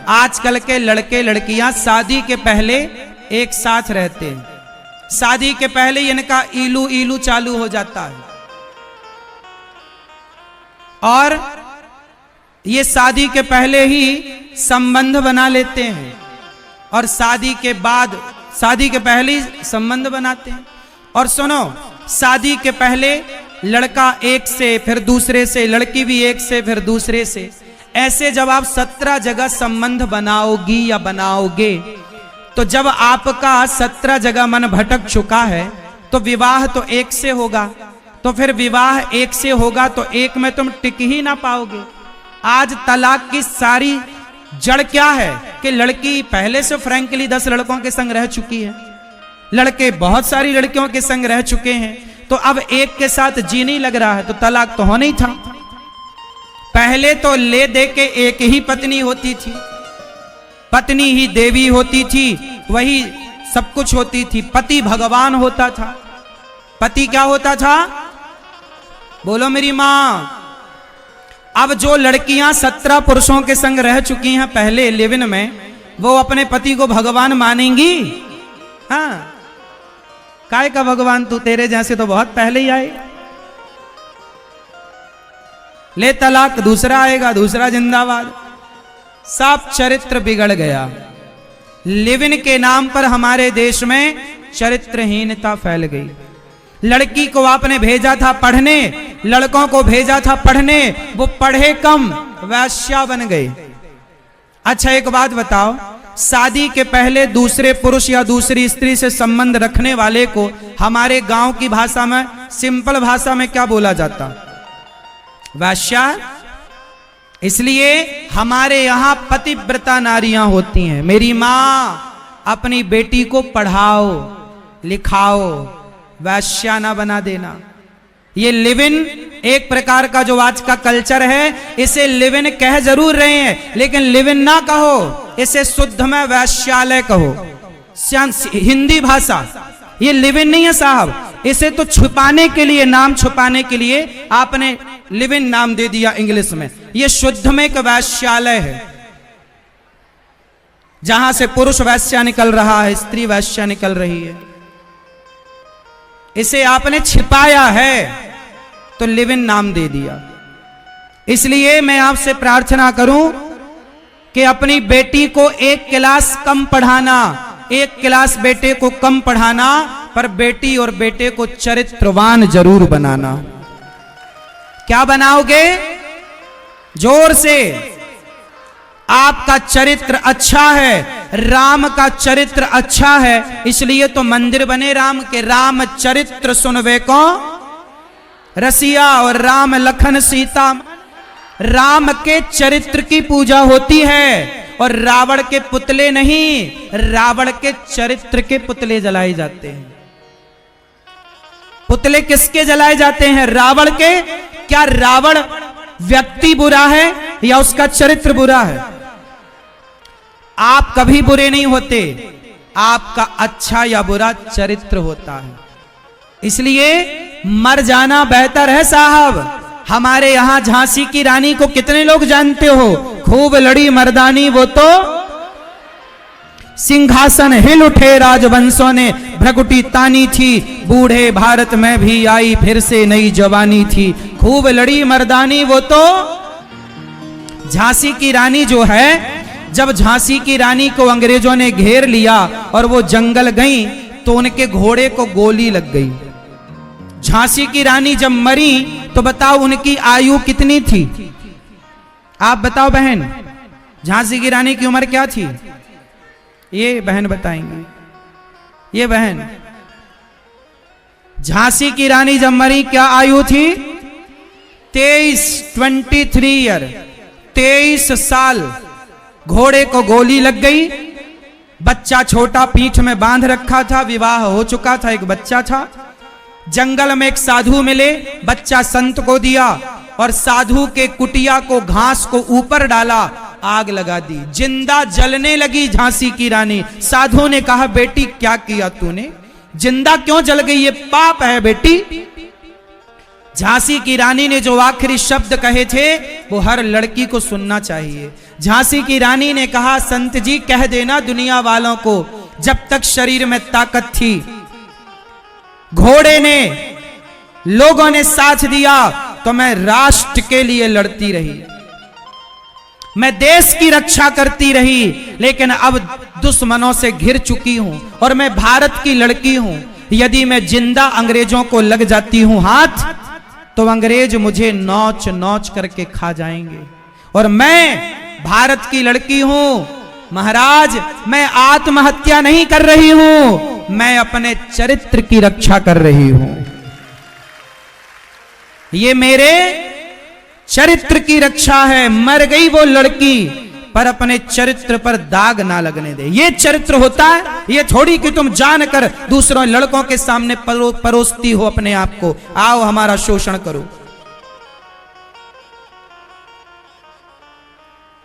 आजकल के लड़के लड़कियां शादी के पहले एक साथ रहते हैं, शादी के पहले इनका इलू इलू चालू हो जाता है और ये शादी के पहले ही संबंध बना लेते हैं और शादी के बाद, शादी के पहले ही संबंध बनाते हैं। और सुनो, शादी के पहले लड़का एक से, फिर दूसरे से, लड़की भी एक से, फिर दूसरे से, ऐसे जब आप 17 जगह संबंध बनाओगी या बनाओगे, तो जब आपका 17 जगह मन भटक चुका है तो विवाह तो एक से होगा, तो फिर विवाह एक से होगा तो एक में तुम टिक ही ना पाओगे। आज तलाक की सारी जड़ क्या है कि लड़की पहले से फ्रैंकली 10 लड़कों के संग रह चुकी है, लड़के बहुत सारी लड़कियों के संग रह चुके हैं, तो अब एक के साथ जी नहीं लग रहा है, तो तलाक तो होना ही था। पहले तो ले दे के एक ही पत्नी होती थी, पत्नी ही देवी होती थी, वही सब कुछ होती थी, पति भगवान होता था। पति क्या होता था? बोलो मेरी मां। अब जो लड़कियां 17 पुरुषों के संग रह चुकी हैं पहले लिव इन में, वो अपने पति को भगवान मानेंगी? हाँ, काय का भगवान, तू तेरे जैसे तो बहुत पहले ही आए। ले तलाक, दूसरा आएगा, दूसरा जिंदाबाद। सब चरित्र बिगड़ गया। लिव इन के नाम पर हमारे देश में चरित्रहीनता फैल गई। लड़की को आपने भेजा था पढ़ने, लड़कों को भेजा था पढ़ने, वो पढ़े कम, वैश्या बन गए। अच्छा एक बात बताओ, शादी के पहले दूसरे पुरुष या दूसरी स्त्री से संबंध रखने वाले को हमारे गांव की भाषा में, सिंपल भाषा में क्या बोला जाता? वैश्या। इसलिए हमारे यहां पतिव्रता नारियां होती हैं। मेरी मां, अपनी बेटी को पढ़ाओ लिखाओ, वैश्या ना बना देना। ये लिव इन एक प्रकार का जो आज का कल्चर है, इसे लिव इन कह जरूर रहे हैं, लेकिन लिव इन ना कहो, इसे शुद्ध में वैश्यालय कहो। हिंदी भाषा, ये लिव इन नहीं है साहब, इसे तो छुपाने के लिए, नाम छुपाने के लिए आपने लिव इन नाम दे दिया इंग्लिश में। ये शुद्ध में एक वैश्यालय है, जहां से पुरुष वैश्या निकल रहा है, स्त्री वैश्या निकल रही है। इसे आपने छिपाया है तो लिव इन नाम दे दिया। इसलिए मैं आपसे प्रार्थना करूं कि अपनी बेटी को एक क्लास कम पढ़ाना, एक क्लास बेटे को कम पढ़ाना, पर बेटी और बेटे को चरित्रवान जरूर बनाना। क्या बनाओगे? जोर से। आपका चरित्र अच्छा है, राम का चरित्र अच्छा है, इसलिए तो मंदिर बने राम के। राम चरित्र सुनवे को रसिया, और राम लखन सीता। राम के चरित्र की पूजा होती है और रावण के पुतले नहीं, रावण के चरित्र के पुतले जलाए जाते हैं। पुतले किसके जलाए जाते हैं? रावण के। क्या रावण व्यक्ति बुरा है या उसका चरित्र बुरा है? आप कभी बुरे नहीं होते, आपका अच्छा या बुरा चरित्र होता है। इसलिए मर जाना बेहतर है साहब। हमारे यहां झांसी की रानी को कितने लोग जानते हो? खूब लड़ी मर्दानी वो तो सिंहासन हिल उठे राजवंशों ने, भ्रगुटी तानी थी, बूढ़े भारत में भी आई फिर से नई जवानी थी। खूब लड़ी मर्दानी वो तो। झांसी की रानी जो है, जब झांसी की रानी को अंग्रेजों ने घेर लिया और वो जंगल गई तो उनके घोड़े को गोली लग गई। झांसी की रानी जब मरी तो बताओ उनकी आयु कितनी थी? आप बताओ बहन, झांसी की रानी की उम्र क्या थी? ये बहन बताएंगे। ये बहन, झांसी की रानी जब मरी क्या आयु थी? 23 ईयर, 23 साल। घोड़े को गोली लग गई, बच्चा छोटा पीठ में बांध रखा था, विवाह हो चुका था, एक बच्चा था। जंगल में एक साधु मिले, बच्चा संत को दिया और साधु के कुटिया को, घास को ऊपर डाला, आग लगा दी, जिंदा जलने लगी झांसी की रानी। साधु ने कहा, बेटी क्या किया तूने, जिंदा क्यों जल गई? ये पाप है बेटी। झांसी की रानी ने जो आखिरी शब्द कहे थे वो हर लड़की को सुनना चाहिए। झांसी की रानी ने कहा, संत जी कह देना दुनिया वालों को, जब तक शरीर में ताकत थी घोड़े ने, लोगों ने साथ दिया तो मैं राष्ट्र के लिए लड़ती रही, मैं देश की रक्षा करती रही। लेकिन अब दुश्मनों से घिर चुकी हूं और मैं भारत की लड़की हूं। यदि मैं जिंदा अंग्रेजों को लग जाती हूं हाथ, तो अंग्रेज मुझे नोच नोच करके खा जाएंगे। और मैं भारत की लड़की हूं महाराज, मैं आत्महत्या नहीं कर रही हूं, मैं अपने चरित्र की रक्षा कर रही हूं। ये मेरे चरित्र की रक्षा है। मर गई वो लड़की, पर अपने चरित्र पर दाग ना लगने दे। ये चरित्र होता है, ये थोड़ी कि तुम जानकर दूसरों लड़कों के सामने परोसती हो अपने आप को, आओ हमारा शोषण करो।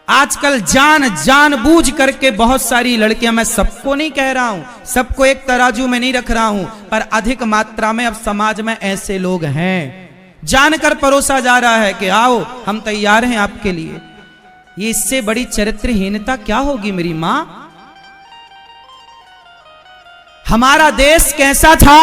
आजकल जानबूझ करके बहुत सारी लड़कियां, मैं सबको नहीं कह रहा हूं, सबको एक तराजू में नहीं रख रहा हूं, पर अधिक मात्रा में अब समाज में ऐसे लोग हैं, जानकर परोसा जा रहा है कि आओ हम तैयार हैं आपके लिए। ये इससे बड़ी चरित्रहीनता क्या होगी मेरी मां? हमारा देश कैसा था,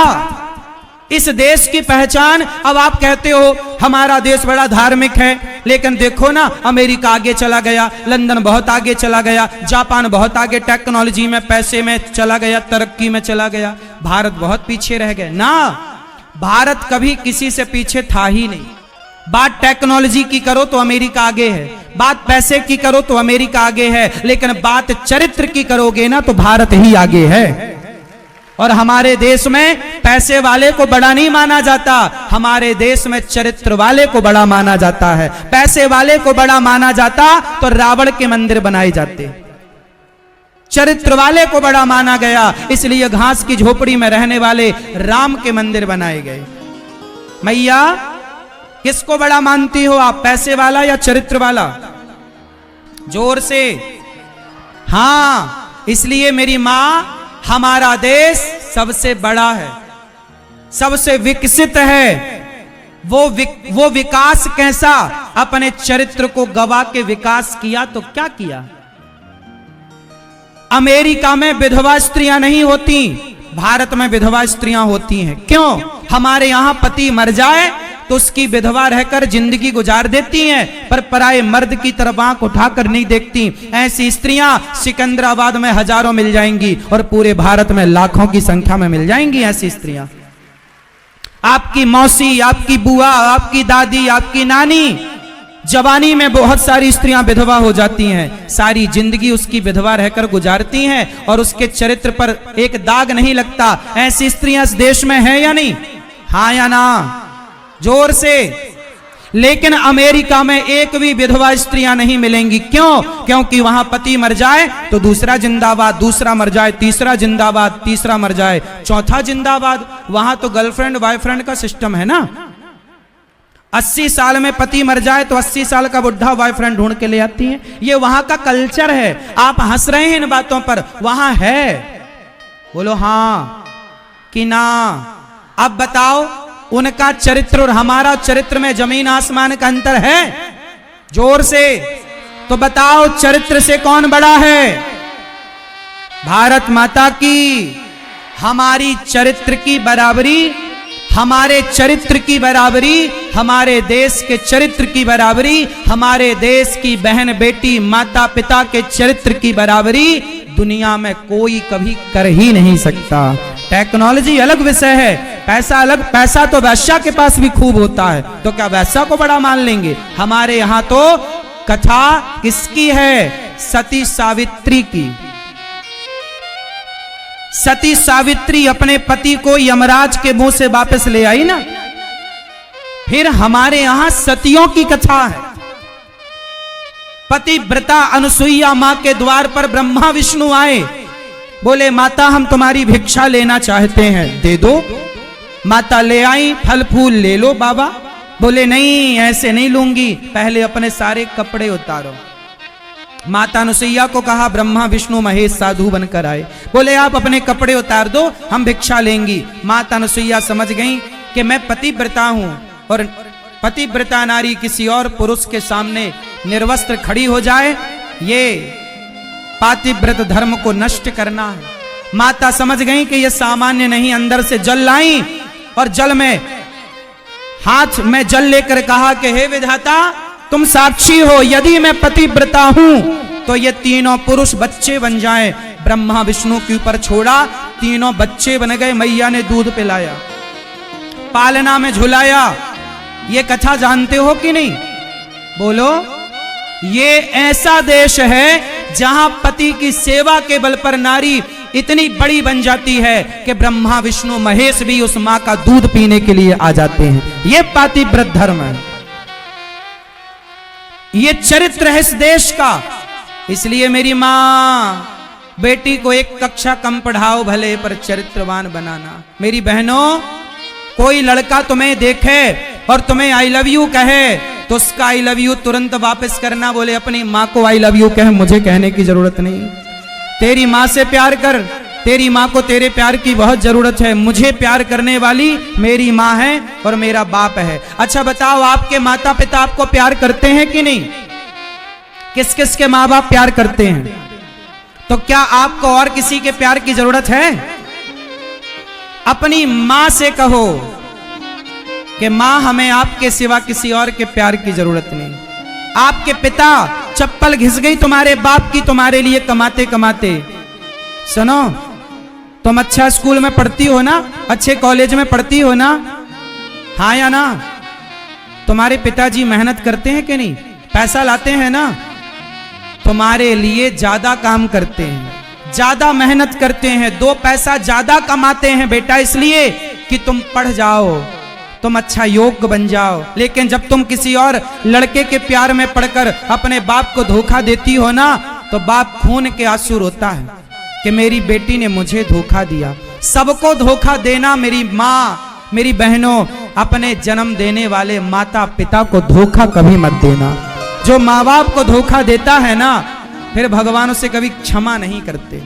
इस देश की पहचान, अब आप कहते हो हमारा देश बड़ा धार्मिक है, लेकिन देखो ना अमेरिका आगे चला गया, लंदन बहुत आगे चला गया, जापान बहुत आगे टेक्नोलॉजी में, पैसे में चला गया, तरक्की में चला गया, भारत बहुत पीछे रह गए ना। भारत कभी किसी से पीछे था ही नहीं। बात टेक्नोलॉजी की करो तो अमेरिका आगे है, बात पैसे की करो तो अमेरिका आगे है, लेकिन बात चरित्र की करोगे ना तो भारत ही आगे है। और हमारे देश में पैसे वाले को बड़ा नहीं माना जाता, हमारे देश में चरित्र वाले को बड़ा माना जाता है। पैसे वाले को बड़ा माना जाता तो रावण के मंदिर बनाए जाते, चरित्र वाले को बड़ा माना गया, इसलिए घास की झोपड़ी में रहने वाले राम के मंदिर बनाए गए। मैया किसको बड़ा मानती हो आप, पैसे वाला या चरित्र वाला? जोर से हां। इसलिए मेरी मां, हमारा देश सबसे बड़ा है, सबसे विकसित है। वो विकास कैसा? अपने चरित्र को गवा के विकास किया तो क्या किया? अमेरिका में विधवा स्त्रियां नहीं होती, भारत में विधवा स्त्रियां होती हैं। क्यों? हमारे यहां पति मर जाए तो उसकी विधवा रहकर जिंदगी गुजार देती हैं, पर पराये मर्द की तरफ आंख उठाकर नहीं देखती। ऐसी स्त्रियां सिकंदराबाद में हजारों मिल जाएंगी और पूरे भारत में लाखों की संख्या में मिल जाएंगी ऐसी स्त्रियां। आपकी मौसी, आपकी बुआ, आपकी दादी, आपकी नानी, जवानी में बहुत सारी स्त्रियां विधवा हो जाती हैं, सारी जिंदगी उसकी विधवा रहकर गुजारती हैं और उसके चरित्र पर एक दाग नहीं लगता। ऐसी स्त्रियां इस देश में है या नहीं? हाँ या ना? जोर से। लेकिन अमेरिका में एक भी विधवा स्त्रियां नहीं मिलेंगी। क्यों? क्योंकि वहां पति मर जाए तो दूसरा जिंदाबाद, दूसरा मर जाए तीसरा जिंदाबाद, तीसरा मर जाए चौथा जिंदाबाद। वहां तो गर्लफ्रेंड बॉयफ्रेंड का सिस्टम है ना। 80 साल में पति मर जाए तो 80 साल का बुढ़ा बॉयफ्रेंड ढूंढ के ले आती हैं। ये वहां का कल्चर है। आप हंस रहे हैं इन बातों पर, वहां है। बोलो हां कि ना? अब बताओ, उनका चरित्र और हमारा चरित्र में जमीन आसमान का अंतर है? जोर से तो बताओ, चरित्र से कौन बड़ा है? भारत माता की। हमारी चरित्र की बराबरी, हमारे चरित्र की बराबरी, हमारे देश के चरित्र की बराबरी, हमारे देश की बहन बेटी माता पिता के चरित्र की बराबरी दुनिया में कोई कभी कर ही नहीं सकता। टेक्नोलॉजी अलग विषय है, पैसा अलग। पैसा तो वैश्या के पास भी खूब होता है, तो क्या वैश्या को बड़ा मान लेंगे? हमारे यहां तो कथा किसकी है? सती सावित्री की। सती सावित्री अपने पति को यमराज के मुंह से वापस ले आई ना। फिर हमारे यहां सतियों की कथा है। पतिव्रता अनुसुईया मां के द्वार पर ब्रह्मा विष्णु आए, बोले माता हम तुम्हारी भिक्षा लेना चाहते हैं, दे दो। माता ले आई, फल फूल ले लो बाबा। बोले नहीं, ऐसे नहीं लूंगी, पहले अपने सारे कपड़े उतारो। माता अनुसुईया को कहा ब्रह्मा विष्णु महेश साधु बनकर आए, बोले आप अपने कपड़े उतार दो, हम भिक्षा लेंगी। माता अनुसुईया समझ गई कि मैं पतिव्रता हूं, और पतिव्रता नारी किसी और पुरुष के सामने निर्वस्त्र खड़ी हो जाए, ये पातिव्रत धर्म को नष्ट करना है। माता समझ गई कि यह सामान्य नहीं, अंदर से जल लाई और जल में हाथ में जल लेकर कहा कि हे विधाता तुम साक्षी हो, यदि मैं पतिव्रता हूं तो ये तीनों पुरुष बच्चे बन जाएं। ब्रह्मा विष्णु के ऊपर छोड़ा, तीनों बच्चे बन गए। मैया ने दूध पिलाया, पालना में झुलाया। ये कथा जानते हो कि नहीं? बोलो। ये ऐसा देश है जहां पति की सेवा के बल पर नारी इतनी बड़ी बन जाती है कि ब्रह्मा विष्णु महेश भी उस मां का दूध पीने के लिए आ जाते हैं। ये पातिव्रत धर्म है, ये चरित्र है इस देश का। इसलिए मेरी मां, बेटी को एक कक्षा कम पढ़ाओ भले, पर चरित्रवान बनाना। मेरी बहनों, कोई लड़का तुम्हें देखे और तुम्हें आई लव यू कहे तो उसका आई लव यू तुरंत वापस करना। बोले अपनी मां को आई लव यू कहे, मुझे कहने की जरूरत नहीं। तेरी मां से प्यार कर, तेरी मां को तेरे प्यार की बहुत जरूरत है। मुझे प्यार करने वाली मेरी मां है और मेरा बाप है। अच्छा बताओ, आपके माता पिता आपको प्यार करते हैं कि नहीं? किस किस के मां बाप प्यार करते हैं? तो क्या आपको और किसी के प्यार की जरूरत है? अपनी मां से कहो कि मां हमें आपके सिवा किसी और के प्यार की जरूरत नहीं। आपके पिता चप्पल घिस गई तुम्हारे बाप की तुम्हारे लिए कमाते कमाते। सुनो, तुम अच्छा स्कूल में पढ़ती हो ना, अच्छे कॉलेज में पढ़ती हो ना, हाँ या ना? तुम्हारे पिताजी मेहनत करते हैं कि नहीं? पैसा लाते हैं ना? तुम्हारे लिए ज्यादा काम करते हैं, ज्यादा मेहनत करते हैं, 2 पैसा ज्यादा कमाते हैं बेटा, इसलिए कि तुम पढ़ जाओ, तुम अच्छा योग्य बन जाओ। लेकिन जब तुम किसी और लड़के के प्यार में पड़कर अपने बाप को धोखा देती हो ना, तो बाप खून के आंसू रोता है कि मेरी बेटी ने मुझे धोखा दिया। सबको धोखा देना मेरी माँ, मेरी बहनों, अपने जन्म देने वाले माता पिता को धोखा कभी मत देना। जो माँ बाप को धोखा देता है ना, फिर भगवान उसे कभी क्षमा नहीं करते।